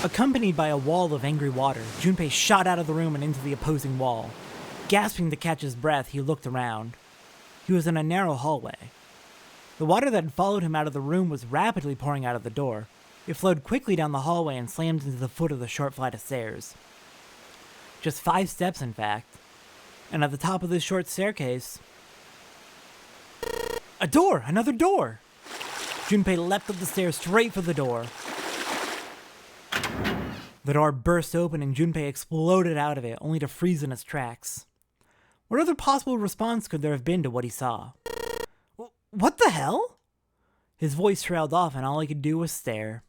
Accompanied by a wall of angry water, Junpei shot out of the room and into the opposing wall. Gasping to catch his breath, he looked around. He was in a narrow hallway. The water that had followed him out of the room was rapidly pouring out of the door. It flowed quickly down the hallway and slammed into the foot of the short flight of stairs. Just 5 steps, in fact. And at the top of this short staircase... a door! Another door! Junpei leapt up the stairs straight for the door. The door burst open and Junpei exploded out of it, only to freeze in his tracks. What other possible response could there have been to what he saw? What the hell? His voice trailed off and all he could do was stare.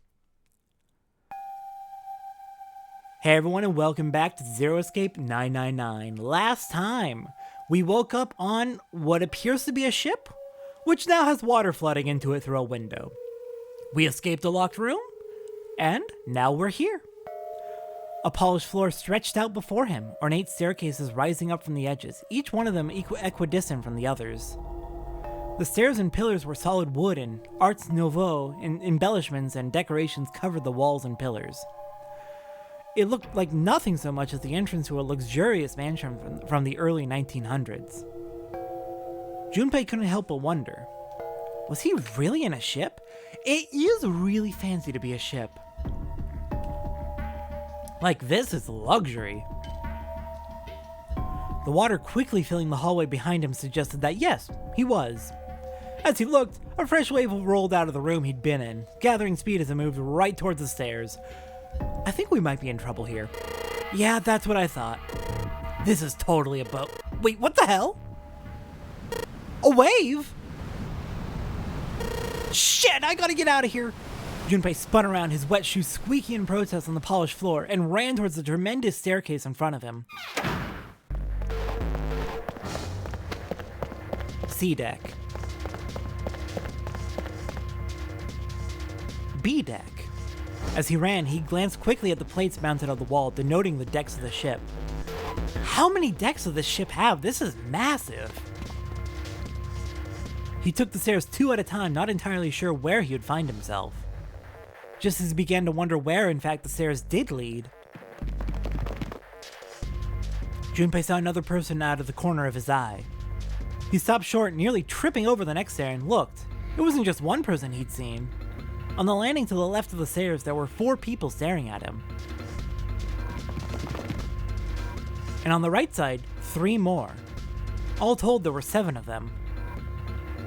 Hey everyone, and welcome back to Zero Escape 999. Last time, we woke up on what appears to be a ship, which now has water flooding into it through a window. We escaped a locked room, and now we're here. A polished floor stretched out before him, ornate staircases rising up from the edges, each one of them equidistant from the others. The stairs and pillars were solid wood, and Art Nouveau embellishments and decorations covered the walls and pillars. It looked like nothing so much as the entrance to a luxurious mansion from the early 1900s. Junpei couldn't help but wonder, was he really in a ship? It is really fancy to be a ship. Like, this is luxury. The water quickly filling the hallway behind him suggested that yes, he was. As he looked, a fresh wave rolled out of the room he'd been in, gathering speed as it moved right towards the stairs. I think we might be in trouble here. Yeah, that's what I thought. This is totally a boat. Wait, what the hell? A wave? Shit, I gotta get out of here. Junpei spun around, his wet shoes squeaky in protest on the polished floor, and ran towards the tremendous staircase in front of him. C deck. B deck. As he ran, he glanced quickly at the plates mounted on the wall, denoting the decks of the ship. How many decks does this ship have? This is massive. He took the stairs 2 at a time, not entirely sure where he would find himself. Just as he began to wonder where, in fact, the stairs did lead, Junpei saw another person out of the corner of his eye. He stopped short, nearly tripping over the next stair, and looked. It wasn't just one person he'd seen. On the landing to the left of the stairs, there were 4 people staring at him. And on the right side, 3 more. All told, there were 7 of them.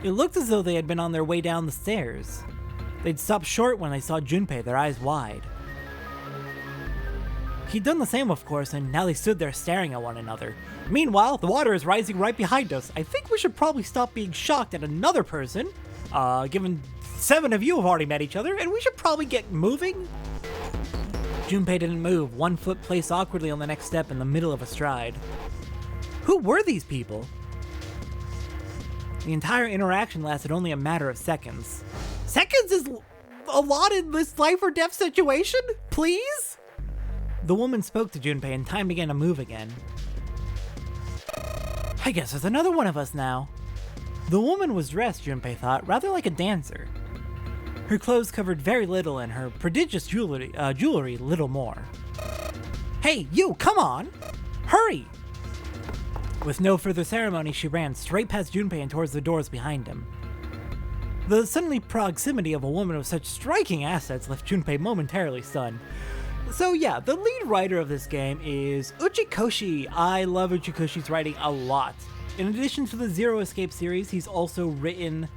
It looked as though they had been on their way down the stairs. They'd stopped short when they saw Junpei, their eyes wide. He'd done the same, of course, and now they stood there staring at one another. Meanwhile, the water is rising right behind us. I think we should probably stop being shocked at another person, given 7 of you have already met each other, and we should probably get moving. Junpei didn't move, one foot placed awkwardly on the next step in the middle of a stride. Who were these people? The entire interaction lasted only a matter of seconds. Seconds is a lot in this life or death situation? Please? The woman spoke to Junpei and time began to move again. I guess there's another one of us now. The woman was dressed, Junpei thought, rather like a dancer. Her clothes covered very little and her prodigious jewelry little more. Hey, you, come on! Hurry! With no further ceremony, she ran straight past Junpei and towards the doors behind him. The sudden proximity of a woman with such striking assets left Junpei momentarily stunned. So yeah, the lead writer of this game is Uchikoshi. I love Uchikoshi's writing a lot. In addition to the Zero Escape series, he's also written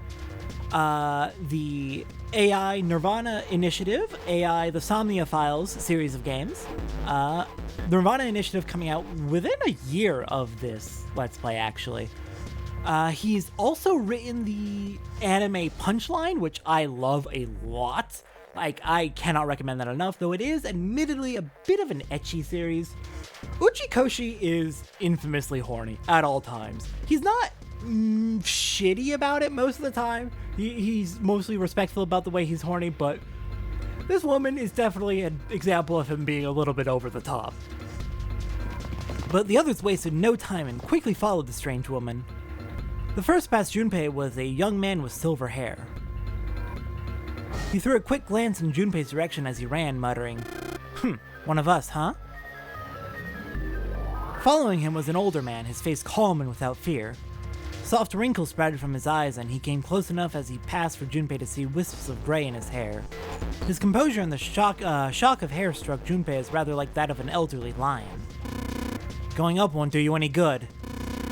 the AI Nirvana Initiative, AI The Somnia Files series of games. The Nirvana Initiative coming out within a year of this Let's Play, actually. He's also written the anime Punchline, which I love a lot. Like, I cannot recommend that enough, though it is admittedly a bit of an ecchi series. Uchikoshi is infamously horny at all times. He's not shitty about it most of the time. He's mostly respectful about the way he's horny, but this woman is definitely an example of him being a little bit over the top. But the others wasted no time and quickly followed the strange woman. The first past Junpei was a young man with silver hair. He threw a quick glance in Junpei's direction as he ran, muttering, one of us, huh? Following him was an older man, his face calm and without fear. Soft wrinkles sprouted from his eyes, and he came close enough as he passed for Junpei to see wisps of gray in his hair. His composure and the shock of hair struck Junpei as rather like that of an elderly lion. Going up won't do you any good.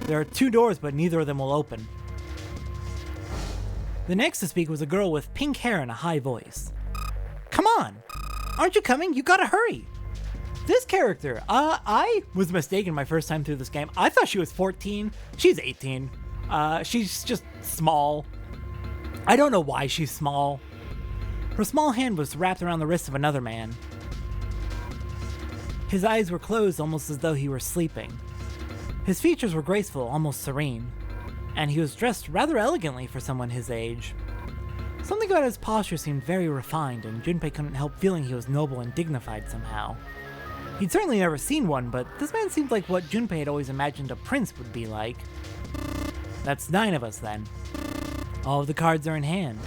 There are 2 doors, but neither of them will open. The next to speak was a girl with pink hair and a high voice. Come on! Aren't you coming? You gotta hurry! This character, I was mistaken my first time through this game. I thought she was 14. She's 18. She's just small. I don't know why she's small. Her small hand was wrapped around the wrist of another man. His eyes were closed almost as though he were sleeping. His features were graceful, almost serene, and he was dressed rather elegantly for someone his age. Something about his posture seemed very refined, and Junpei couldn't help feeling he was noble and dignified somehow. He'd certainly never seen one, but this man seemed like what Junpei had always imagined a prince would be like. That's 9 of us then. All of the cards are in hand.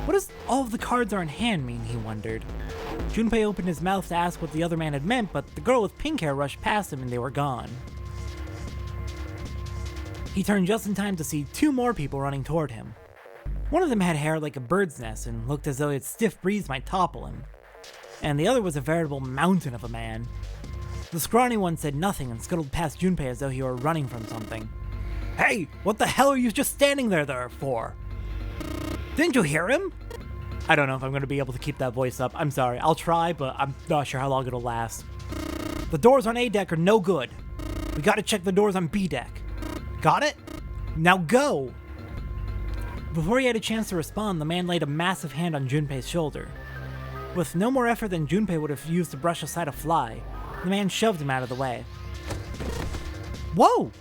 What does all of the cards are in hand mean, he wondered. Junpei opened his mouth to ask what the other man had meant, but the girl with pink hair rushed past him and they were gone. He turned just in time to see 2 more people running toward him. One of them had hair like a bird's nest and looked as though a stiff breeze might topple him. And the other was a veritable mountain of a man. The scrawny one said nothing and scuttled past Junpei as though he were running from something. Hey, what the hell are you just standing there for? Didn't you hear him? I don't know if I'm going to be able to keep that voice up. I'm sorry. I'll try, but I'm not sure how long it'll last. The doors on A deck are no good. We gotta check the doors on B deck. Got it? Now go! Before he had a chance to respond, the man laid a massive hand on Junpei's shoulder. With no more effort than Junpei would have used to brush aside a fly, the man shoved him out of the way. Whoa!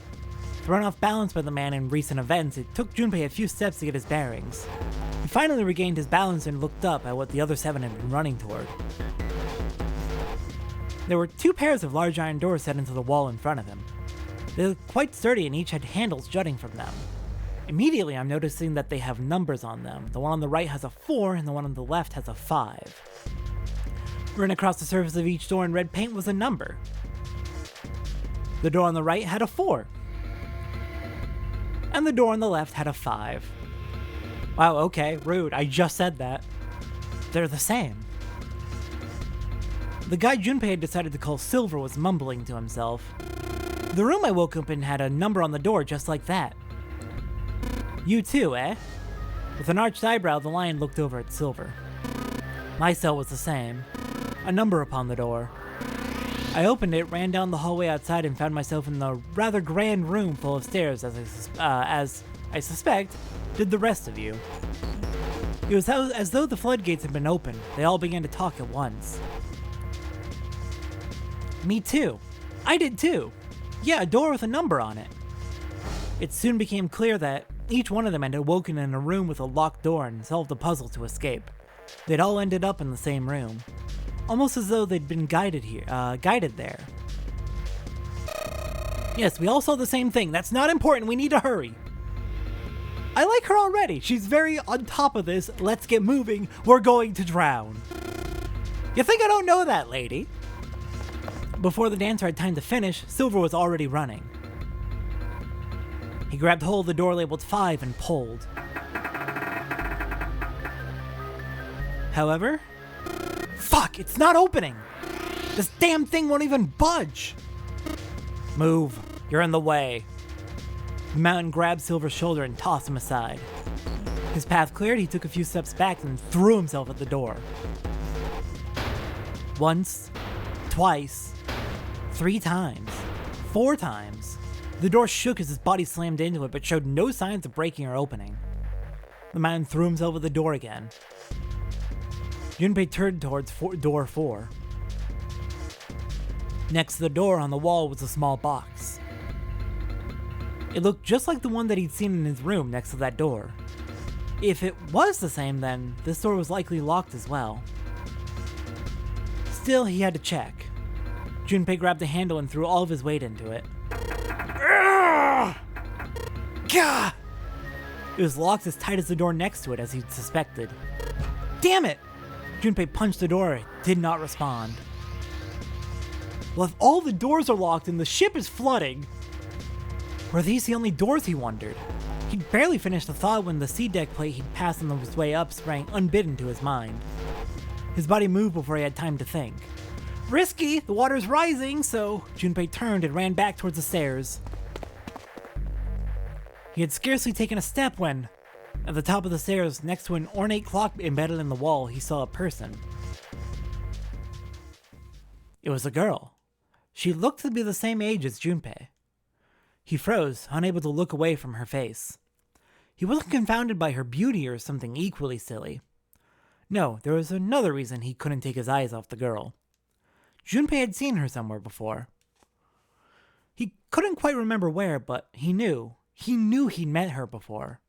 Thrown off balance by the man in recent events, it took Junpei a few steps to get his bearings. He finally regained his balance and looked up at what the other 7 had been running toward. There were 2 pairs of large iron doors set into the wall in front of him. They looked quite sturdy and each had handles jutting from them. Immediately, I'm noticing that they have numbers on them. The one on the right has a 4 and the one on the left has a 5. Written across the surface of each door in red paint was a number. The door on the right had a 4. And the door on the left had a 5. Wow, okay, rude. I just said that. They're the same. The guy Junpei had decided to call Silver was mumbling to himself. The room I woke up in had a number on the door just like that. You too, eh? With an arched eyebrow, the lion looked over at Silver. My cell was the same. A number upon the door. I opened it, ran down the hallway outside, and found myself in the rather grand room full of stairs, as I suspect did the rest of you. It was as though the floodgates had been opened. They all began to talk at once. Me too. I did too. Yeah, a door with a number on it. It soon became clear that each one of them had awoken in a room with a locked door and solved a puzzle to escape. They'd all ended up in the same room, almost as though they'd been guided there. Yes, we all saw the same thing. That's not important. We need to hurry. I like her already. She's very on top of this. Let's get moving. We're going to drown. You think I don't know that, lady? Before the dancer had time to finish, Silver was already running. He grabbed hold of the door labeled 5 and pulled. However, fuck, it's not opening! This damn thing won't even budge! Move, you're in the way. The mountain grabbed Silver's shoulder and tossed him aside. His path cleared, he took a few steps back and threw himself at the door. Once, twice, 3 times, 4 times. The door shook as his body slammed into it, but showed no signs of breaking or opening. The man threw himself at the door again. Junpei turned towards door 4. Next to the door on the wall was a small box. It looked just like the one that he'd seen in his room next to that door. If it was the same, then this door was likely locked as well. Still, he had to check. Junpei grabbed the handle and threw all of his weight into it. Gah! It was locked as tight as the door next to it, as he'd suspected. Damn it! Junpei punched the door. It did not respond. Well, if all the doors are locked and the ship is flooding, were these the only doors, he wondered? He'd barely finished the thought when the sea deck plate he'd passed on his way up sprang unbidden to his mind. His body moved before he had time to think. Risky! The water's rising! So Junpei turned and ran back towards the stairs. He had scarcely taken a step when, at the top of the stairs, next to an ornate clock embedded in the wall, he saw a person. It was a girl. She looked to be the same age as Junpei. He froze, unable to look away from her face. He wasn't confounded by her beauty or something equally silly. No, there was another reason he couldn't take his eyes off the girl. Junpei had seen her somewhere before. He couldn't quite remember where, but he knew. He knew he'd met her before.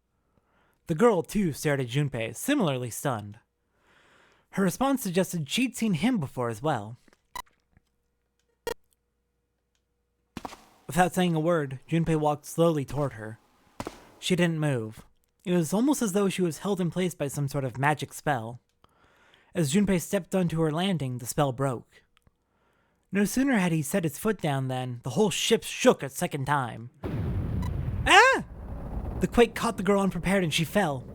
The girl, too, stared at Junpei, similarly stunned. Her response suggested she'd seen him before as well. Without saying a word, Junpei walked slowly toward her. She didn't move. It was almost as though she was held in place by some sort of magic spell. As Junpei stepped onto her landing, the spell broke. No sooner had he set his foot down than the whole ship shook a second time. Ah! The quake caught the girl unprepared and she fell.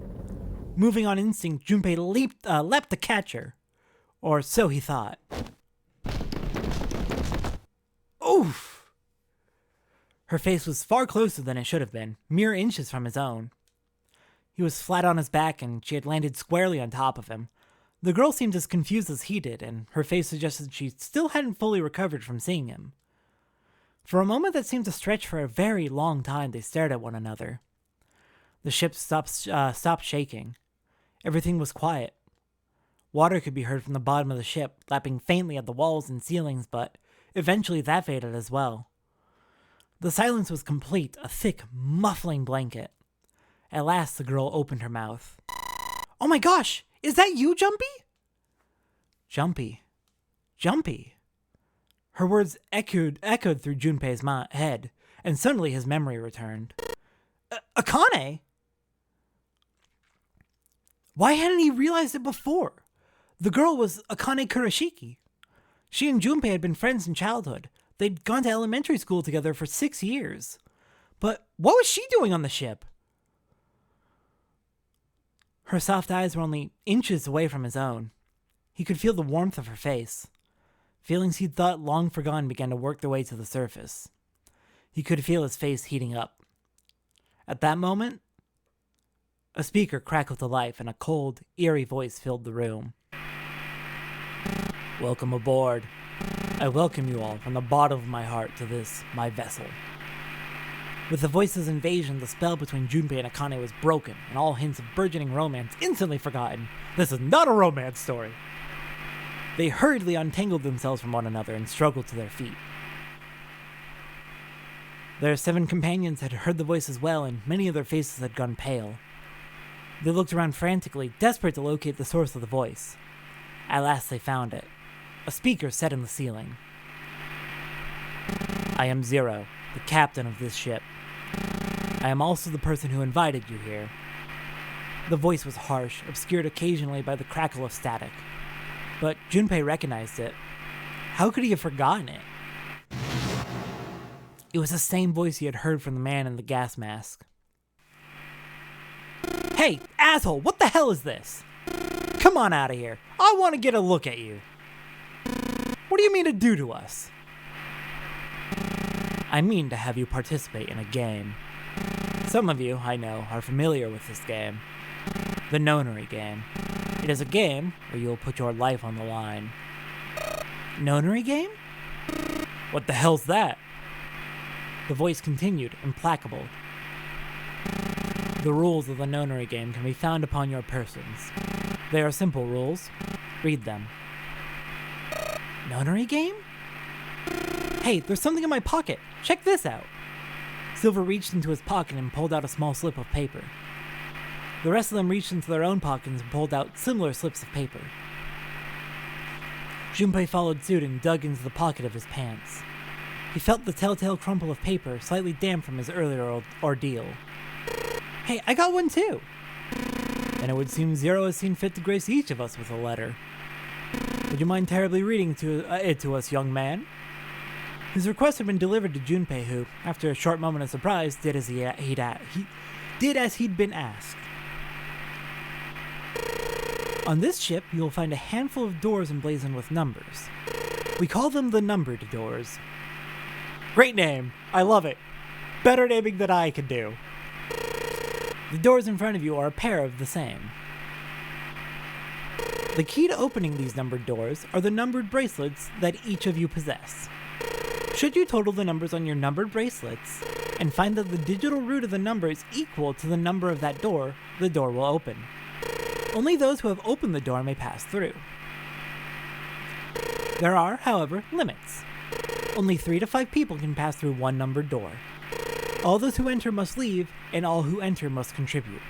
Moving on instinct, Junpei leapt to catch her. Or so he thought. Oof! Her face was far closer than it should have been, mere inches from his own. He was flat on his back and she had landed squarely on top of him. The girl seemed as confused as he did, and her face suggested she still hadn't fully recovered from seeing him. For a moment that seemed to stretch for a very long time, they stared at one another. The ship stopped shaking. Everything was quiet. Water could be heard from the bottom of the ship, lapping faintly at the walls and ceilings, but eventually that faded as well. The silence was complete, a thick, muffling blanket. At last, the girl opened her mouth. Oh my gosh! Is that you, Jumpy? Jumpy. Jumpy. Her words echoed through Junpei's head, and suddenly his memory returned. Akane? Why hadn't he realized it before? The girl was Akane Kurashiki. She and Junpei had been friends in childhood. They'd gone to elementary school together for 6 years. But what was she doing on the ship? Her soft eyes were only inches away from his own. He could feel the warmth of her face. Feelings he'd thought long forgotten began to work their way to the surface. He could feel his face heating up. At that moment, a speaker crackled to life and a cold, eerie voice filled the room. Welcome aboard. I welcome you all from the bottom of my heart to this, my vessel. With the voice's invasion, the spell between Junpei and Akane was broken, and all hints of burgeoning romance instantly forgotten. This is not a romance story. They hurriedly untangled themselves from one another and struggled to their feet. Their 7 companions had heard the voice as well, and many of their faces had gone pale. They looked around frantically, desperate to locate the source of the voice. At last they found it. A speaker set in the ceiling. I am Zero, the captain of this ship. I am also the person who invited you here. The voice was harsh, obscured occasionally by the crackle of static. But Junpei recognized it. How could he have forgotten it? It was the same voice he had heard from the man in the gas mask. Hey, asshole, what the hell is this? Come on out of here. I want to get a look at you. What do you mean to do to us? I mean to have you participate in a game. Some of you, I know, are familiar with this game. The Nonary Game. It is a game where you will put your life on the line. Nonary Game? What the hell's that? The voice continued, implacable. The rules of the Nonary Game can be found upon your persons. They are simple rules. Read them. Nonary Game? Hey, there's something in my pocket. Check this out. Silver reached into his pocket and pulled out a small slip of paper. The rest of them reached into their own pockets and pulled out similar slips of paper. Junpei followed suit and dug into the pocket of his pants. He felt the telltale crumple of paper, slightly damp from his earlier ordeal. Hey, I got one too! then it would seem Zero has seen fit to grace each of us with a letter. Would you mind terribly reading it to us, young man? His request had been delivered to Junpei, who, after a short moment of surprise, did as he'd been asked. On this ship, you will find a handful of doors emblazoned with numbers. We call them the numbered doors. Great name! I love it! Better naming than I could do. The doors in front of you are a pair of the same. The key to opening these numbered doors are the numbered bracelets that each of you possess. Should you total the numbers on your numbered bracelets, and find that the digital root of the number is equal to the number of that door, the door will open. Only those who have opened the door may pass through. There are, however, limits. Only 3 to 5 people can pass through one numbered door. All those who enter must leave, and all who enter must contribute.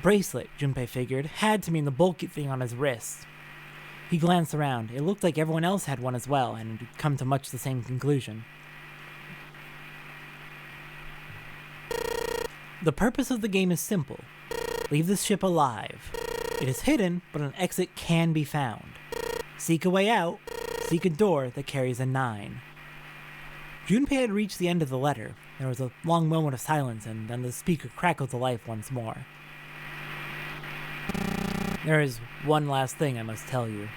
Bracelet, Junpei figured, had to mean the bulky thing on his wrist. He glanced around. It looked like everyone else had one as well, and had come to much the same conclusion. The purpose of the game is simple. Leave the ship alive. It is hidden, but an exit can be found. Seek a way out. Seek a door that carries a 9. Junpei had reached the end of the letter. There was a long moment of silence, and then the speaker crackled to life once more. There is one last thing I must tell you.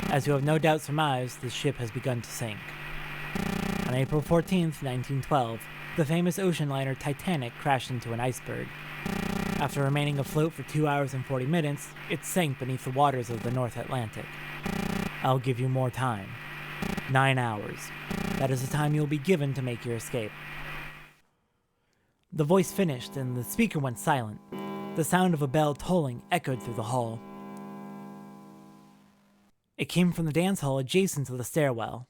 As you have no doubt surmised, the ship has begun to sink. On April 14th, 1912, the famous ocean liner Titanic crashed into an iceberg. After remaining afloat for 2 hours and 40 minutes, it sank beneath the waters of the North Atlantic. I'll give you more time. 9 hours. That is the time you will be given to make your escape. The voice finished, and the speaker went silent. The sound of a bell tolling echoed through the hall. It came from the dance hall adjacent to the stairwell.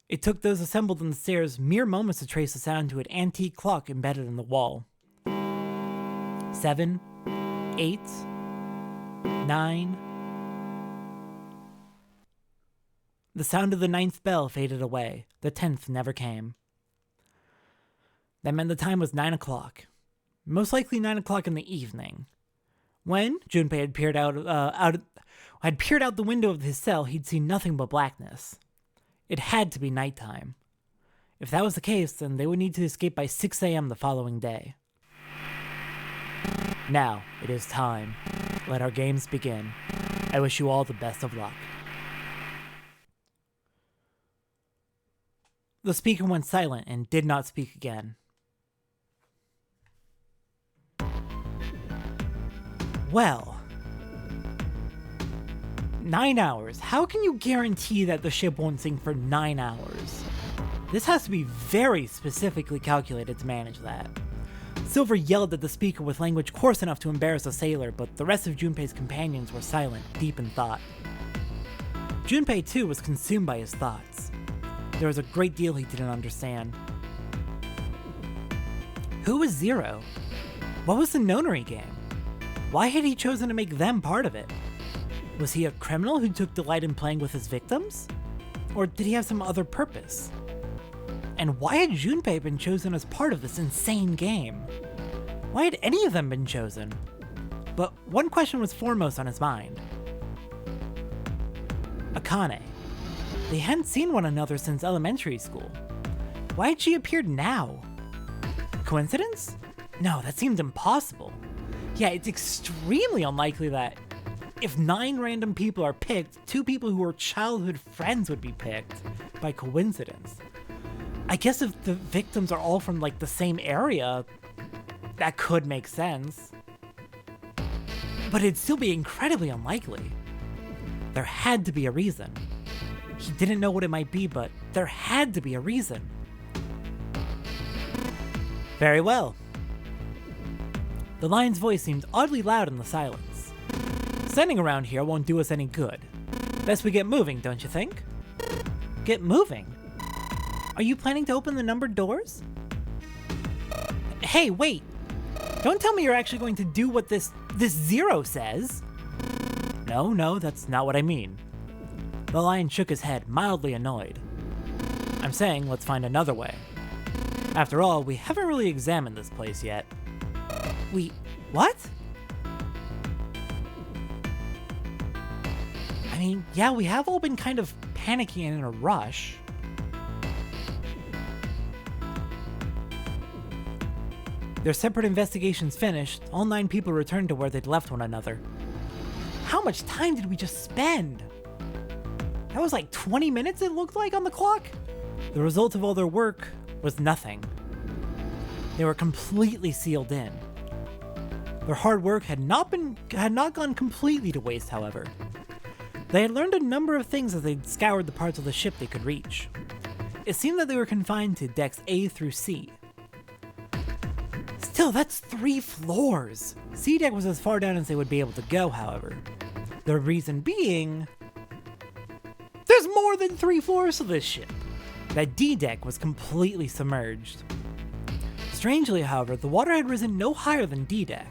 It took those assembled on the stairs mere moments to trace the sound to an antique clock embedded in the wall. 7, 8, 9. The sound of the 9th bell faded away. The 10th never came. That meant the time was 9 o'clock. Most likely 9 o'clock in the evening. When Junpei had peered out the window of his cell, he'd seen nothing but blackness. It had to be nighttime. If that was the case, then they would need to escape by 6 a.m. the following day. Now, it is time. Let our games begin. I wish you all the best of luck. The speaker went silent and did not speak again. Well, 9 hours. How can you guarantee that the ship won't sink for 9 hours? This has to be very specifically calculated to manage that. Silver yelled at the speaker with language coarse enough to embarrass a sailor, but the rest of Junpei's companions were silent, deep in thought. Junpei, too, was consumed by his thoughts. There was a great deal he didn't understand. Who was Zero? What was the Nonary Game? Why had he chosen to make them part of it? Was he a criminal who took delight in playing with his victims? Or did he have some other purpose? And why had Junpei been chosen as part of this insane game? Why had any of them been chosen? But one question was foremost on his mind. Akane. They hadn't seen one another since elementary school. Why had she appeared now? Coincidence? No, that seemed impossible. Yeah, it's extremely unlikely that if 9 random people are picked, 2 people who were childhood friends would be picked by coincidence. I guess if the victims are all from like the same area, that could make sense. But it'd still be incredibly unlikely. There had to be a reason. He didn't know what it might be, but there had to be a reason. Very well. The lion's voice seemed oddly loud in the silence. Standing around here won't do us any good. Best we get moving, don't you think? Get moving? Are you planning to open the numbered doors? Hey, wait! Don't tell me you're actually going to do what this Zero says! No, that's not what I mean. The lion shook his head, mildly annoyed. I'm saying let's find another way. After all, we haven't really examined this place yet. What? I mean, yeah, we have all been kind of panicking and in a rush. Their separate investigations finished, all 9 people returned to where they'd left one another. How much time did we just spend? That was like 20 minutes it looked like on the clock? The result of all their work was nothing. They were completely sealed in. Their hard work had not gone completely to waste, however. They had learned a number of things as they'd scoured the parts of the ship they could reach. It seemed that they were confined to decks A through C. Still, that's 3 floors! C deck was as far down as they would be able to go, however. The reason being, there's more than 3 floors to this ship! That D deck was completely submerged. Strangely, however, the water had risen no higher than D deck.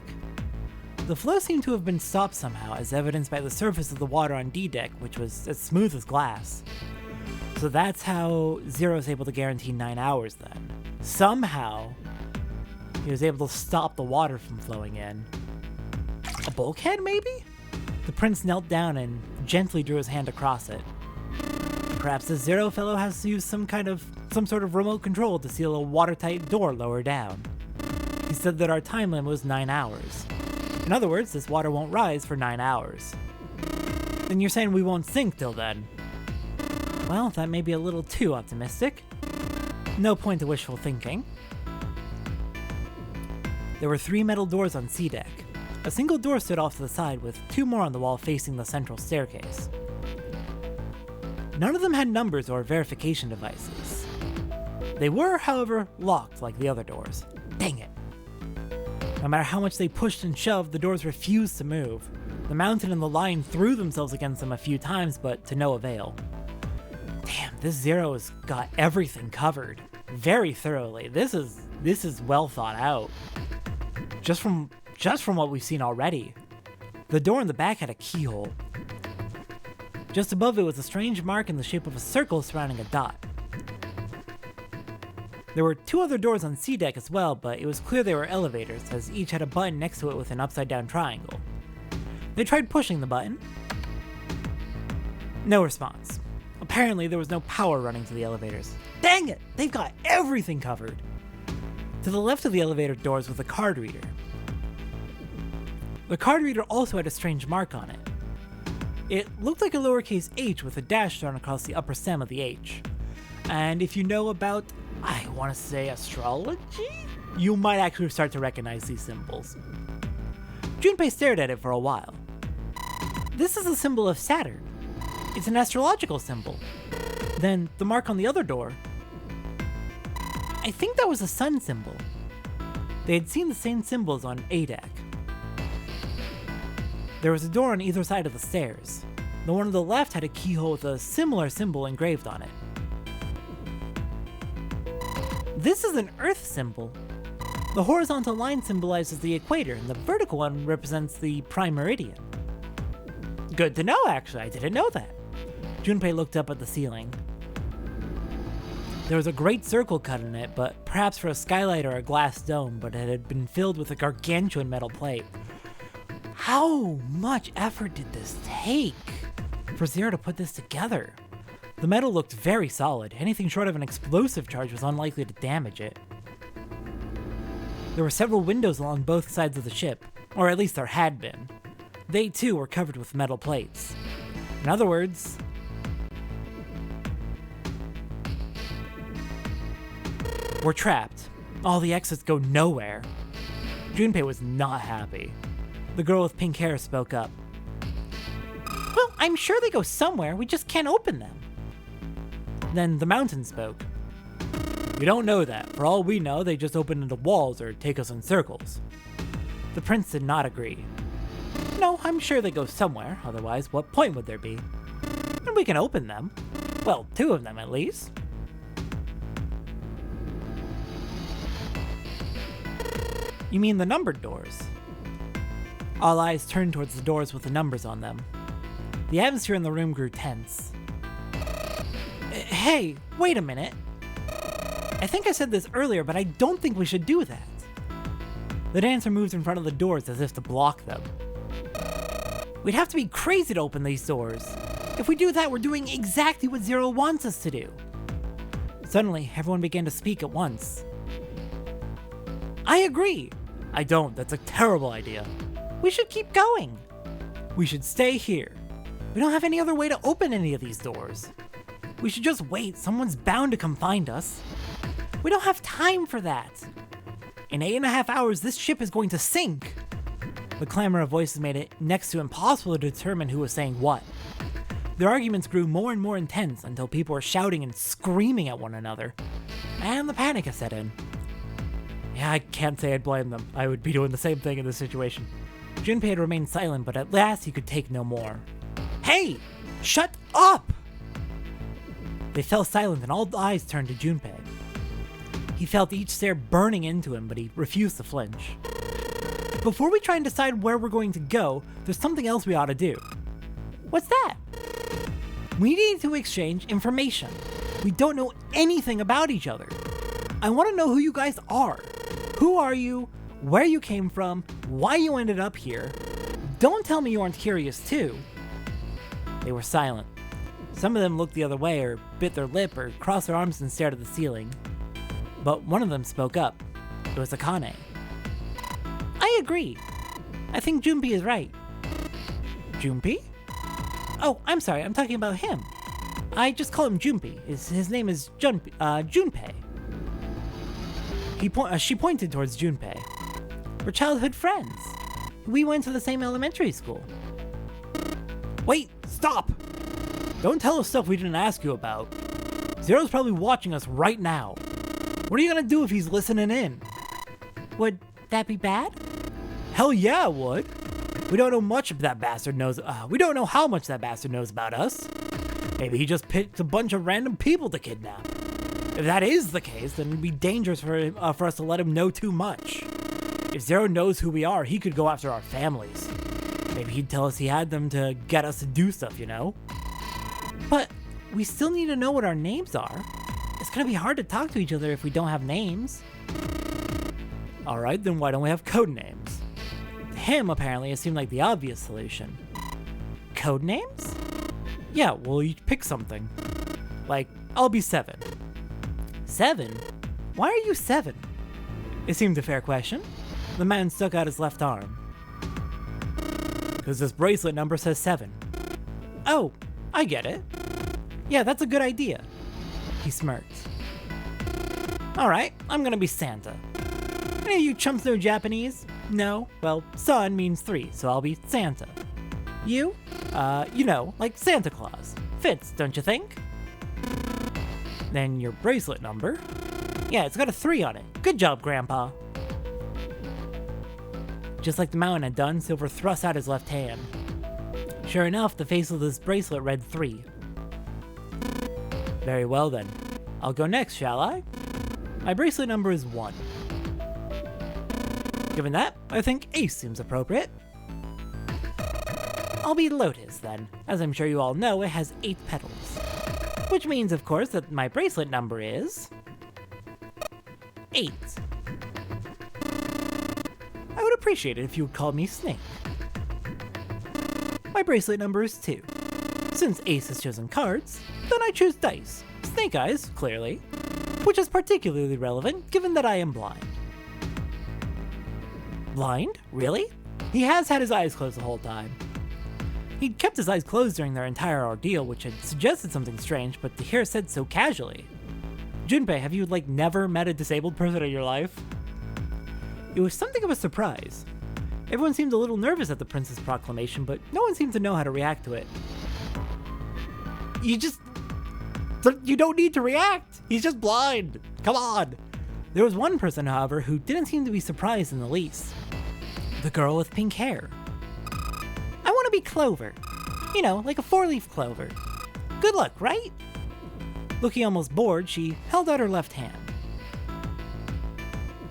The flow seemed to have been stopped somehow, as evidenced by the surface of the water on D deck, which was as smooth as glass. So that's how Zero was able to guarantee 9 hours then. Somehow, he was able to stop the water from flowing in. A bulkhead, maybe? The prince knelt down and gently drew his hand across it. Perhaps the Zero fellow has to use some sort of remote control to seal a watertight door lower down. He said that our time limit was 9 hours. In other words, this water won't rise for 9 hours. Then you're saying we won't sink till then? Well, that may be a little too optimistic. No point to wishful thinking. There were 3 metal doors on C deck. A single door stood off to the side with 2 more on the wall facing the central staircase. None of them had numbers or verification devices. They were, however, locked like the other doors. Dang it. No matter how much they pushed and shoved, the doors refused to move. The mountain and the lion threw themselves against them a few times, but to no avail. Damn, this Zero has got everything covered. Very thoroughly. This is well thought out. Just from what we've seen already. The door in the back had a keyhole. Just above it was a strange mark in the shape of a circle surrounding a dot. There were 2 other doors on C deck as well, but it was clear they were elevators, as each had a button next to it with an upside-down triangle. They tried pushing the button. No response. Apparently, there was no power running to the elevators. Dang it! They've got everything covered! To the left of the elevator doors was a card reader. The card reader also had a strange mark on it. It looked like a lowercase h with a dash drawn across the upper stem of the H. And if you know about, I want to say, astrology? You might actually start to recognize these symbols. Junpei stared at it for a while. This is a symbol of Saturn. It's an astrological symbol. Then the mark on the other door, I think that was a sun symbol. They had seen the same symbols on A deck. There was a door on either side of the stairs. The one on the left had a keyhole with a similar symbol engraved on it. This is an Earth symbol. The horizontal line symbolizes the equator, and the vertical one represents the prime meridian. Good to know, actually. I didn't know that. Junpei looked up at the ceiling. There was a great circle cut in it, but perhaps for a skylight or a glass dome, but it had been filled with a gargantuan metal plate. How much effort did this take for Zero to put this together? The metal looked very solid. Anything short of an explosive charge was unlikely to damage it. There were several windows along both sides of the ship, or at least there had been. They too were covered with metal plates. In other words, we're trapped. All the exits go nowhere. Junpei was not happy. The girl with pink hair spoke up. Well, I'm sure they go somewhere, we just can't open them. Then the mountain spoke. We don't know that. For all we know, they just open into walls or take us in circles. The prince did not agree. No, I'm sure they go somewhere, otherwise what point would there be? And we can open them. Well, 2 of them at least. You mean the numbered doors? All eyes turned towards the doors with the numbers on them. The atmosphere in the room grew tense. Hey, wait a minute. I think I said this earlier, but I don't think we should do that. The dancer moves in front of the doors as if to block them. We'd have to be crazy to open these doors. If we do that, we're doing exactly what Zero wants us to do. Suddenly, everyone began to speak at once. I agree. I don't. That's a terrible idea. We should keep going. We should stay here. We don't have any other way to open any of these doors. We should just wait. Someone's bound to come find us. We don't have time for that. In 8.5 hours, this ship is going to sink. The clamor of voices made it next to impossible to determine who was saying what. Their arguments grew more and more intense until people were shouting and screaming at one another. And the panic has set in. Yeah, I can't say I'd blame them. I would be doing the same thing in this situation. Junpei had remained silent, but at last he could take no more. Hey! Shut up! They fell silent and all eyes turned to Junpei. He felt each stare burning into him, but he refused to flinch. Before we try and decide where we're going to go, there's something else we ought to do. What's that? We need to exchange information. We don't know anything about each other. I want to know who you guys are. Who are you? Where you came from? Why you ended up here? Don't tell me you aren't curious too. They were silent. Some of them looked the other way or bit their lip or crossed their arms and stared at the ceiling. But one of them spoke up. It was Akane. I agree. I think Junpei is right. Junpei? Oh, I'm sorry, I'm talking about him. I just call him Junpei. His name is Junpei. She pointed towards Junpei. We're childhood friends. We went to the same elementary school. Wait, stop! Don't tell us stuff we didn't ask you about. Zero's probably watching us right now. What are you gonna do if he's listening in? Would that be bad? Hell yeah, it would. We don't know much if that bastard knows. We don't know how much that bastard knows about us. Maybe he just picked a bunch of random people to kidnap. If that is the case, then it'd be dangerous for us to let him know too much. If Zero knows who we are, he could go after our families. Maybe he'd tell us he had them to get us to do stuff, you know? But we still need to know what our names are. It's gonna be hard to talk to each other if we don't have names. Alright, then why don't we have code names? To him, apparently, it seemed like the obvious solution. Code names? Yeah, we'll each pick something. Like, I'll be 7. 7? Why are you 7? It seemed a fair question. The man stuck out his left arm. Because this bracelet number says 7. Oh, I get it. Yeah, that's a good idea. He smirked. Alright, I'm gonna be Santa. Any of you chumps know Japanese? No? Well, son means 3, so I'll be Santa. You? You know, like Santa Claus. Fits, don't you think? Then your bracelet number. Yeah, it's got a 3 on it. Good job, Grandpa. Just like the mountain had done, Silver thrust out his left hand. Sure enough, the face of this bracelet read 3. Very well then. I'll go next, shall I? My bracelet number is 1. Given that, I think Ace seems appropriate. I'll be Lotus then. As I'm sure you all know, it has 8 petals. Which means, of course, that my bracelet number is 8. I would appreciate it if you would call me Snake. My bracelet number is 2. Since Ace has chosen cards, then I choose dice. Snake Eyes, clearly. Which is particularly relevant, given that I am blind. Blind? Really? He has had his eyes closed the whole time. He'd kept his eyes closed during their entire ordeal, which had suggested something strange, but to hear it said so casually. Junpei, have you, never met a disabled person in your life? It was something of a surprise. Everyone seemed a little nervous at the prince's proclamation, but no one seemed to know how to react to it. You don't need to react! He's just blind! Come on! There was one person, however, who didn't seem to be surprised in the least. The girl with pink hair. I want to be Clover. You know, like a 4-leaf clover. Good luck, right? Looking almost bored, she held out her left hand.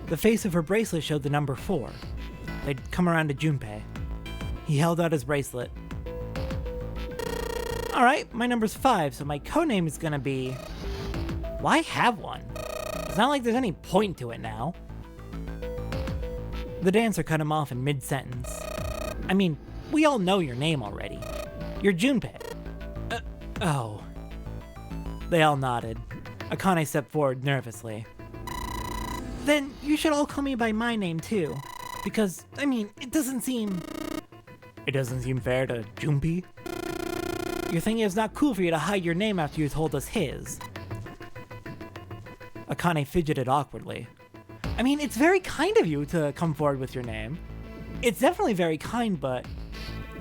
The face of her bracelet showed the number 4. They'd come around to Junpei. He held out his bracelet. Alright, my number's 5, so my codename is gonna be... Well, I have one. It's not like there's any point to it now. The dancer cut him off in mid-sentence. I mean, we all know your name already. You're Junpei. Oh. They all nodded. Akane stepped forward nervously. Then you should all call me by my name too. Because, I mean, it doesn't seem fair to Junpei? You're thinking it's not cool for you to hide your name after you told us his. Akane fidgeted awkwardly. I mean, it's very kind of you to come forward with your name. It's definitely very kind, but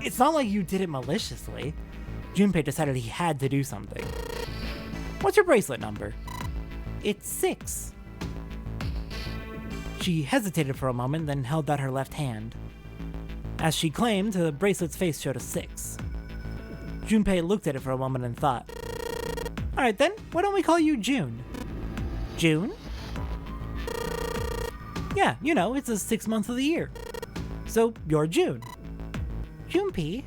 it's not like you did it maliciously. Junpei decided he had to do something. What's your bracelet number? It's 6. She hesitated for a moment, then held out her left hand. As she claimed, the bracelet's face showed a 6. Junpei looked at it for a moment and thought. Alright then, why don't we call you June? June? Yeah, you know, it's the 6th month of the year. So, you're June. Junpei?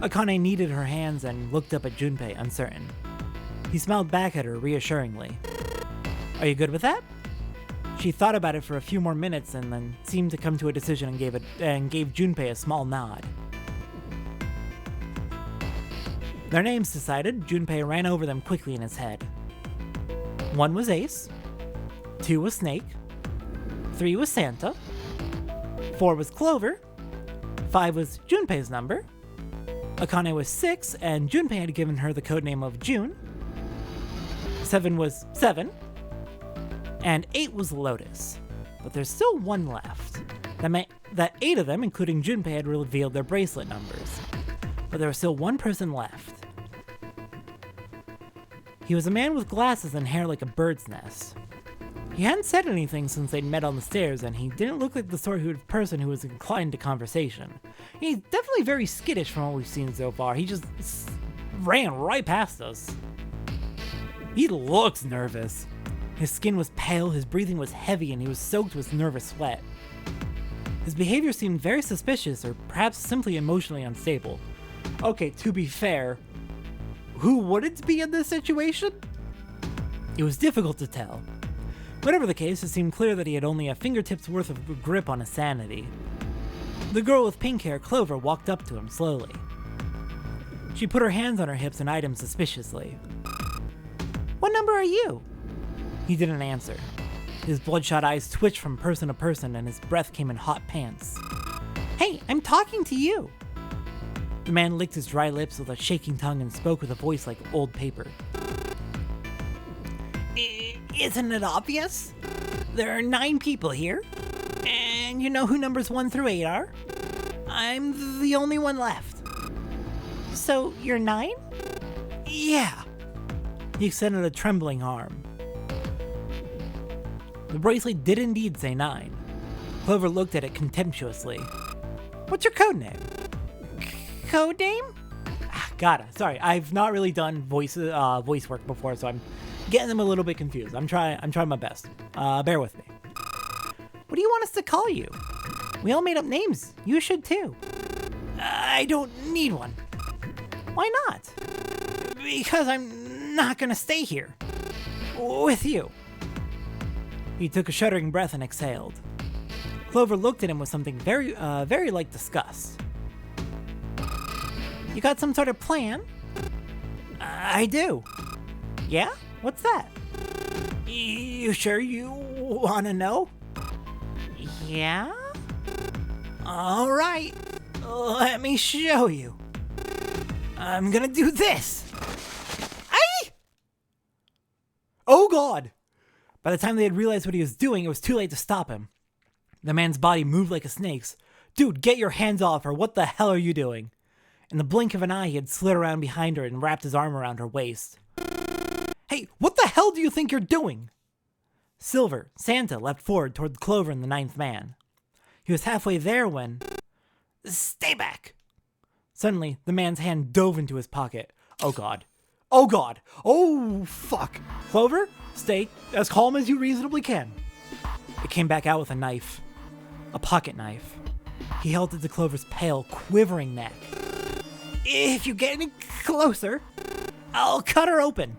Akane kneaded her hands and looked up at Junpei, uncertain. He smiled back at her reassuringly. Are you good with that? She thought about it for a few more minutes and then seemed to come to a decision and gave Junpei a small nod. Their names decided, Junpei ran over them quickly in his head. 1 was Ace, 2 was Snake, 3 was Santa, 4 was Clover, 5 was Junpei's number, Akane was 6, and Junpei had given her the codename of June, 7 was 7, and 8 was Lotus. But there's still 1 left. That meant that 8 of them, including Junpei, had revealed their bracelet numbers. But there was still 1 person left. He was a man with glasses and hair like a bird's nest. He hadn't said anything since they'd met on the stairs, and he didn't look like the sort of person who was inclined to conversation. He's definitely very skittish from what we've seen so far. He just ran right past us. He looks nervous. His skin was pale, his breathing was heavy, and he was soaked with nervous sweat. His behavior seemed very suspicious, or perhaps simply emotionally unstable. Okay, to be fair, who wouldn't be in this situation? It was difficult to tell. Whatever the case, it seemed clear that he had only a fingertip's worth of grip on his sanity. The girl with pink hair, Clover, walked up to him slowly. She put her hands on her hips and eyed him suspiciously. What number are you? He didn't answer. His bloodshot eyes twitched from person to person and his breath came in hot pants. Hey, I'm talking to you! The man licked his dry lips with a shaking tongue and spoke with a voice like old paper. Isn't it obvious? There are 9 people here, and you know who numbers 1 through 8 are? I'm the only one left. So, you're 9? Yeah. He extended a trembling arm. The bracelet did indeed say 9. Clover looked at it contemptuously. What's your code name? Code name? Got it. Sorry, I've not really done voice work before, so I'm getting them a little bit confused. I'm trying my best. Bear with me. What do you want us to call you? We all made up names. You should too. I don't need one. Why not? Because I'm not gonna stay here. With you. He took a shuddering breath and exhaled. Clover looked at him with something very like disgust. You got some sort of plan? I do. Yeah? What's that? You sure you wanna know? Yeah? Alright, let me show you. I'm gonna do this. Aye! Oh god! By the time they had realized what he was doing, it was too late to stop him. The man's body moved like a snake's. Dude, get your hands off her. What the hell are you doing? In the blink of an eye, he had slid around behind her and wrapped his arm around her waist. Hey, what the hell do you think you're doing? Silver, Santa, leapt forward toward Clover and the 9th man. He was halfway there when... Stay back! Suddenly, the man's hand dove into his pocket. Oh god. Oh god! Oh fuck! Clover, stay as calm as you reasonably can. It came back out with a knife. A pocket knife. He held it to Clover's pale, quivering neck. If you get any closer, I'll cut her open.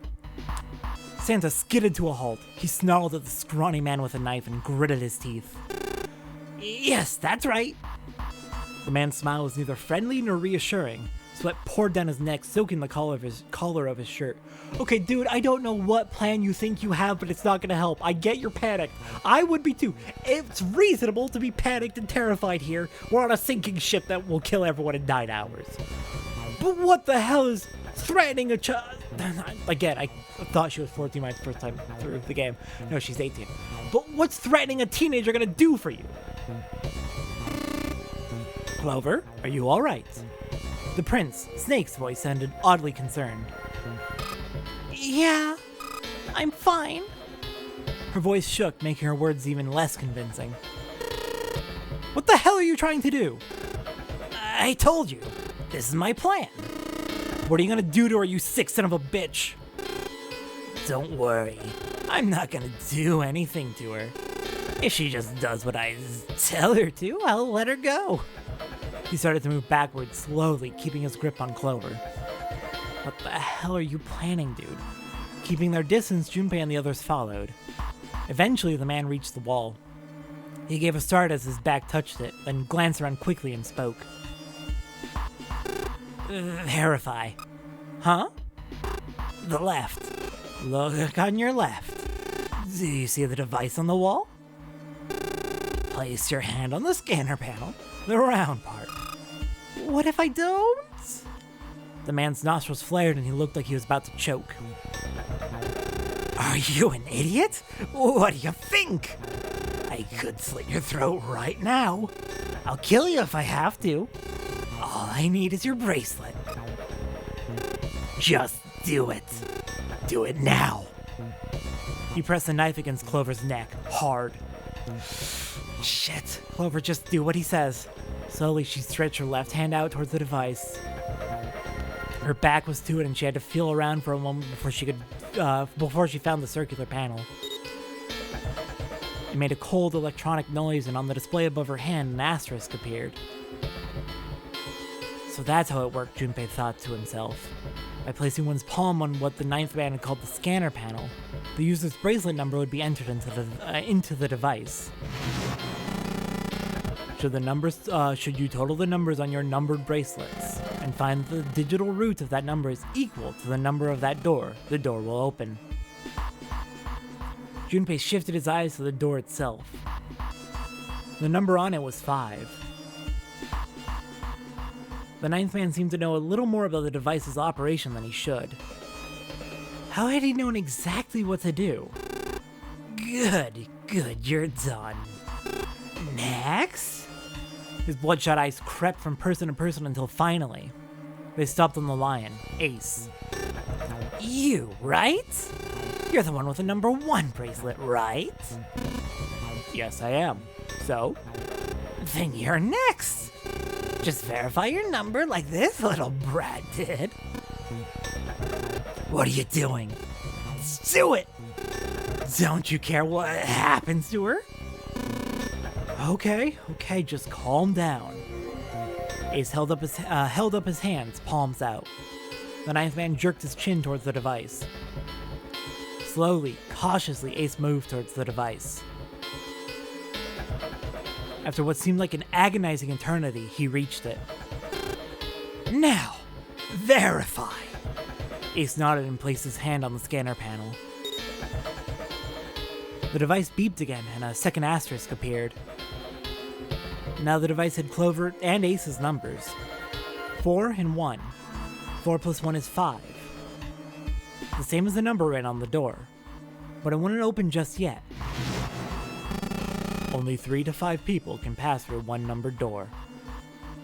Santa skidded to a halt. He snarled at the scrawny man with a knife and gritted his teeth. Yes, that's right. The man's smile was neither friendly nor reassuring. Sweat poured down his neck, soaking the collar of his shirt. Okay, dude, I don't know what plan you think you have, but it's not gonna help. I get you're panicked. I would be too. It's reasonable to be panicked and terrified here. We're on a sinking ship that will kill everyone in 9 hours. But what the hell is threatening a child? Again, I thought she was 14 my first time through the game. No, she's 18. But what's threatening a teenager gonna do for you? Clover, are you alright? The prince, Snake's voice sounded oddly concerned. Yeah, I'm fine. Her voice shook, making her words even less convincing. What the hell are you trying to do? I told you, this is my plan. What are you gonna do to her, you sick son of a bitch? Don't worry, I'm not gonna do anything to her. If she just does what I tell her to, I'll let her go. He started to move backwards, slowly, keeping his grip on Clover. What the hell are you planning, dude? Keeping their distance, Junpei and the others followed. Eventually, the man reached the wall. He gave a start as his back touched it, then glanced around quickly and spoke. Verify. Huh? The left. Look on your left. Do you see the device on the wall? Place your hand on the scanner panel, the round part. What if I don't? The man's nostrils flared and he looked like he was about to choke. Are you an idiot? What do you think? I could slit your throat right now. I'll kill you if I have to. All I need is your bracelet. Just do it. Do it now. He pressed the knife against Clover's neck, hard. Shit. Clover, just do what he says. Slowly, she stretched her left hand out towards the device. Her back was to it, and she had to feel around for a moment before she found the circular panel. It made a cold electronic noise, and on the display above her hand, an asterisk appeared. So that's how it worked, Junpei thought to himself. By placing one's palm on what the ninth man had called the scanner panel, the user's bracelet number would be entered into the device. Should you total the numbers on your numbered bracelets and find the digital root of that number is equal to the number of that door, the door will open. Junpei shifted his eyes to the door itself. The number on it was 5. The ninth man seemed to know a little more about the device's operation than he should. How had he known exactly what to do? Good, you're done. Next? His bloodshot eyes crept from person to person until finally, they stopped on the lion, Ace. You, right? You're the one with the number 1 bracelet, right? Yes, I am. So? Then you're next. Just verify your number like this little brat did. What are you doing? Let's do it! Don't you care what happens to her? Okay, just calm down. Ace held up his hands, palms out. The ninth man jerked his chin towards the device. Slowly, cautiously, Ace moved towards the device. After what seemed like an agonizing eternity, he reached it. Now, verify! Ace nodded and placed his hand on the scanner panel. The device beeped again, and a second asterisk appeared. Now the device had Clover and Ace's numbers. 4 and 1. 4 plus 1 is 5. The same as the number written on the door. But it wouldn't open just yet. Only 3 to 5 people can pass through one numbered door.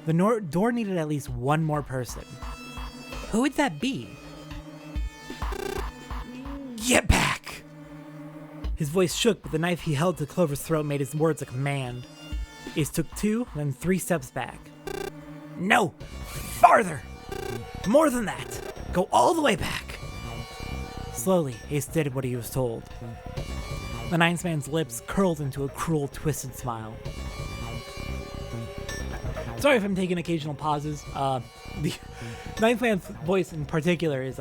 The door needed at least one more person. Who would that be? Get back! His voice shook, but the knife he held to Clover's throat made his words a command. Ace took 2, then 3 steps back. No! Farther! More than that! Go all the way back! Slowly, Ace did what he was told. The ninth man's lips curled into a cruel, twisted smile. Sorry if I'm taking occasional pauses. The ninth man's voice in particular is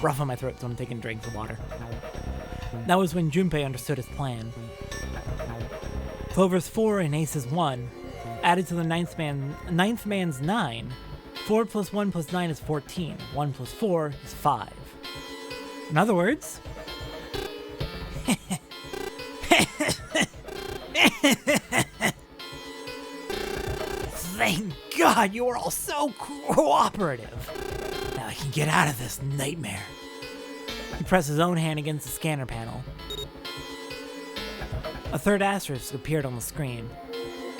rough on my throat, so I'm taking drinks of water. That was when Junpei understood his plan. Clover's 4 and Ace's 1, added to the ninth man's 9. 4 plus 1 plus 9 is 14. 1 plus 4 is 5. In other words... Thank God you are all so cooperative. Now I can get out of this nightmare. He pressed his own hand against the scanner panel. A third asterisk appeared on the screen.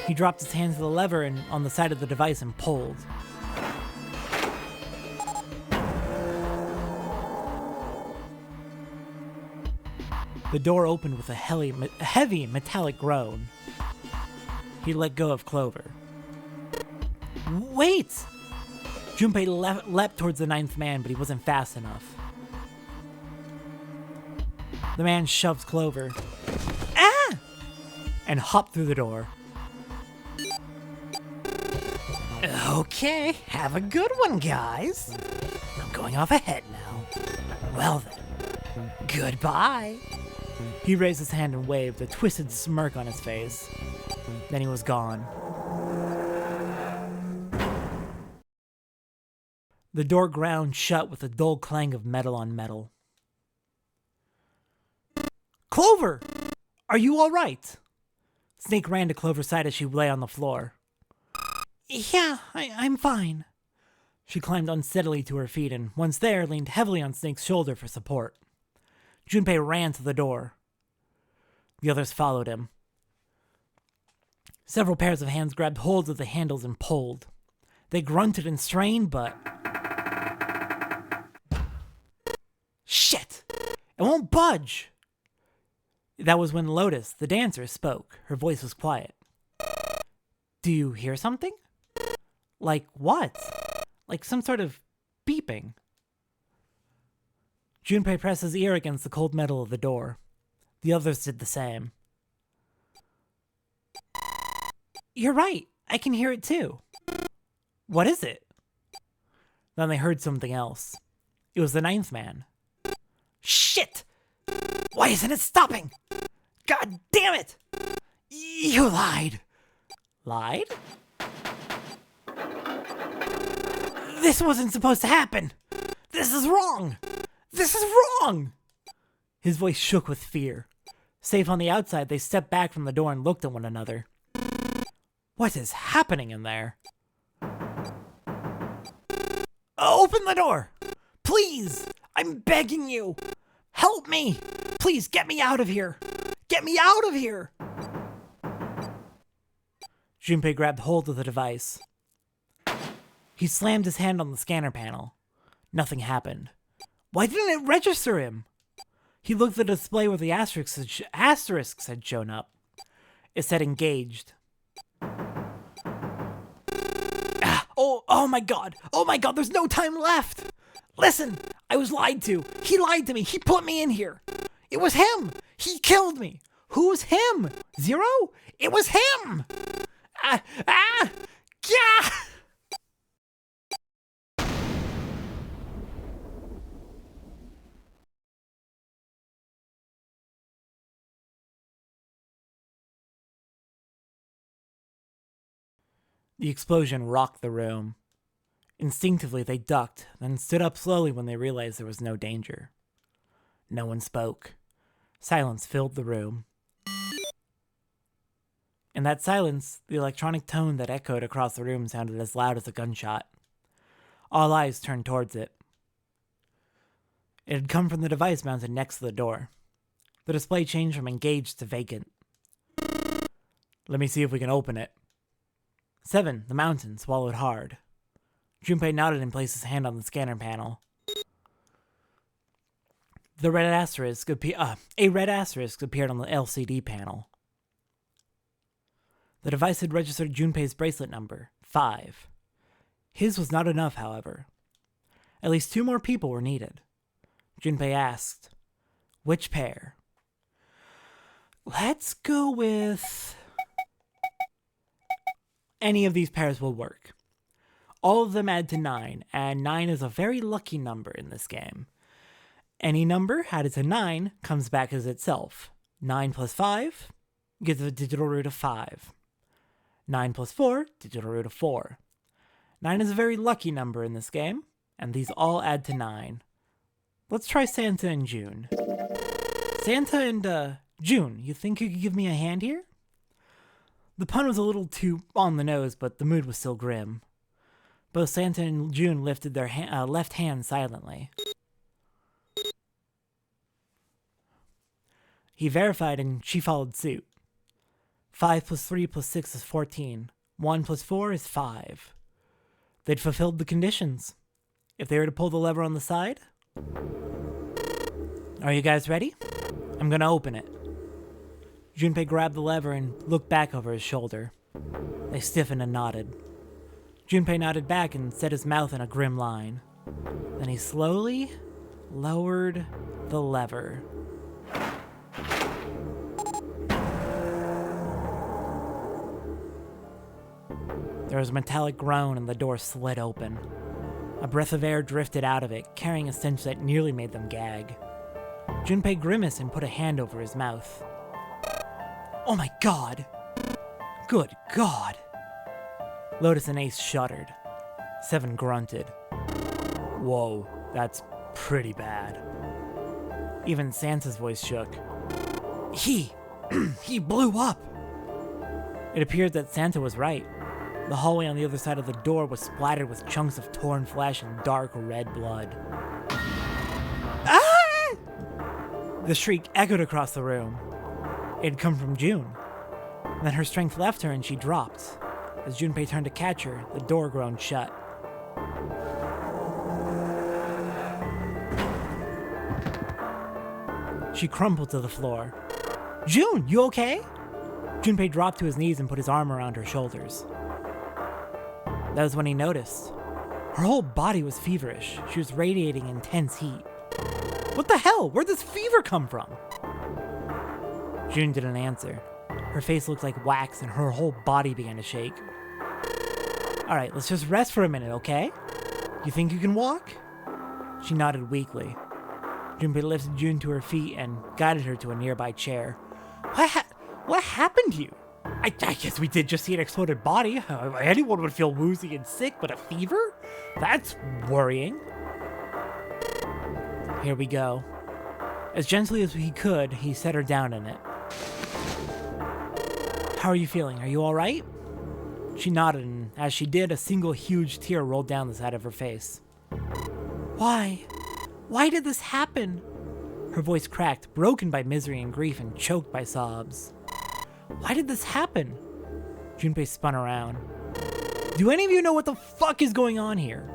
He dropped his hand to the lever and on the side of the device and pulled. The door opened with a heavy metallic groan. He let go of Clover. Wait! Junpei leapt towards the ninth man, but he wasn't fast enough. The man shoved Clover. Ah! And hopped through the door. Okay, have a good one, guys. I'm going off ahead now. Well then, goodbye. He raised his hand and waved, a twisted smirk on his face. Then he was gone. The door ground shut with a dull clang of metal on metal. Clover! Are you all right? Snake ran to Clover's side as she lay on the floor. Yeah, I'm fine. She climbed unsteadily to her feet and, once there, leaned heavily on Snake's shoulder for support. Junpei ran to the door. The others followed him. Several pairs of hands grabbed hold of the handles and pulled. They grunted and strained, but... Shit! It won't budge! That was when Lotus, the dancer, spoke. Her voice was quiet. Do you hear something? Like what? Like some sort of beeping. Junpei pressed his ear against the cold metal of the door. The others did the same. You're right. I can hear it too. What is it? Then they heard something else. It was the ninth man. Shit! Why isn't it stopping? God damn it! You lied. Lied? This wasn't supposed to happen. This is wrong. This is wrong. His voice shook with fear. Safe on the outside, they stepped back from the door and looked at one another. What is happening in there? Open the door! Please! I'm begging you! Help me! Please get me out of here! Get me out of here! Junpei grabbed hold of the device. He slammed his hand on the scanner panel. Nothing happened. Why didn't it register him? He looked at the display where the asterisks had shown up. It said engaged. Oh my god! Oh my god, there's no time left! Listen! I was lied to! He lied to me! He put me in here! It was him! He killed me! Who was him? Zero? It was him! Yeah! The explosion rocked the room. Instinctively, they ducked, then stood up slowly when they realized there was no danger. No one spoke. Silence filled the room. In that silence, the electronic tone that echoed across the room sounded as loud as a gunshot. All eyes turned towards it. It had come from the device mounted next to the door. The display changed from engaged to vacant. Let me see if we can open it. 7, the mountain, swallowed hard. Junpei nodded and placed his hand on the scanner panel. A red asterisk appeared on the LCD panel. The device had registered Junpei's bracelet number, 5. His was not enough, however. At least 2 more people were needed. Junpei asked, which pair? Let's go with... Any of these pairs will work. All of them add to 9, and 9 is a very lucky number in this game. Any number added to 9 comes back as itself. 9 plus 5 gives a digital root of 5. 9 plus 4, digital root of 4. 9 is a very lucky number in this game, and these all add to 9. Let's try Santa and June. Santa and, June, you think you could give me a hand here? The pun was a little too on the nose, but the mood was still grim. Both Santa and June lifted their left hand silently. He verified and she followed suit. 5 plus 3 plus 6 is 14. 1 plus 4 is 5. They'd fulfilled the conditions. If they were to pull the lever on the side... Are you guys ready? I'm gonna open it. Junpei grabbed the lever and looked back over his shoulder. They stiffened and nodded. Junpei nodded back and set his mouth in a grim line. Then he slowly lowered the lever. There was a metallic groan and the door slid open. A breath of air drifted out of it, carrying a stench that nearly made them gag. Junpei grimaced and put a hand over his mouth. Oh my god! Good god! Lotus and Ace shuddered. Seven grunted. Whoa, that's pretty bad. Even Santa's voice shook. He blew up! It appeared that Santa was right. The hallway on the other side of the door was splattered with chunks of torn flesh and dark red blood. Ah! The shriek echoed across the room. It had come from June. Then her strength left her and she dropped. As Junpei turned to catch her, the door groaned shut. She crumpled to the floor. June, you okay? Junpei dropped to his knees and put his arm around her shoulders. That was when he noticed. Her whole body was feverish. She was radiating intense heat. What the hell? Where'd this fever come from? June didn't answer. Her face looked like wax and her whole body began to shake. Alright, let's just rest for a minute, okay? You think you can walk? She nodded weakly. Junpei lifted June to her feet and guided her to a nearby chair. What happened to you? I guess we did just see an exploded body. Anyone would feel woozy and sick, but a fever? That's worrying. Here we go. As gently as he could, he set her down in it. How are you feeling? Are you alright? She nodded, and as she did, a single huge tear rolled down the side of her face. Why? Why did this happen? Her voice cracked, broken by misery and grief and choked by sobs. Why did this happen? Junpei spun around. Do any of you know what the fuck is going on here?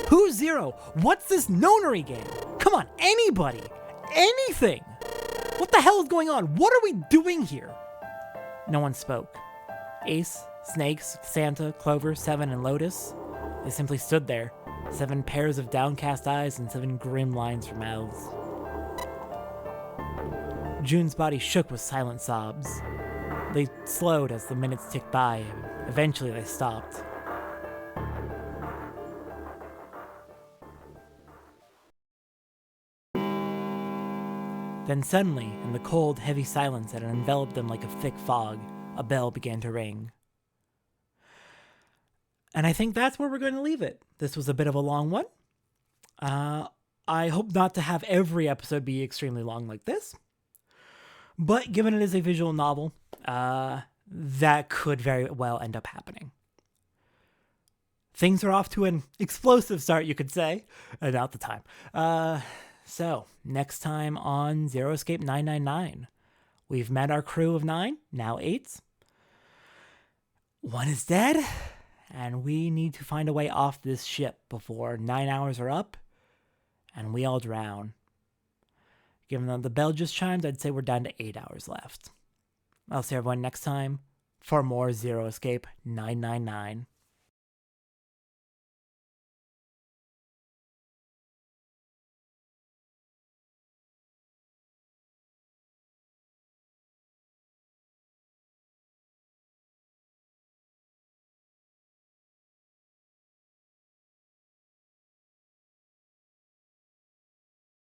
Who's Zero? What's this Nonary game? Come on, anybody! Anything! What the hell is going on? What are we doing here? No one spoke. Ace, Snakes, Santa, Clover, Seven, and Lotus. They simply stood there. 7 pairs of downcast eyes and 7 grim lines for mouths. June's body shook with silent sobs. They slowed as the minutes ticked by, and eventually they stopped. Then suddenly, in the cold, heavy silence that had enveloped them like a thick fog, a bell began to ring. And I think that's where we're going to leave it. This was a bit of a long one. I hope not to have every episode be extremely long like this. But given it is a visual novel, that could very well end up happening. Things are off to an explosive start, you could say. About the time. So, next time on Zero Escape 999, we've met our crew of 9, now 8. One is dead, and we need to find a way off this ship before 9 hours are up, and we all drown. Given that the bell just chimed, I'd say we're down to 8 hours left. I'll see everyone next time for more Zero Escape 999.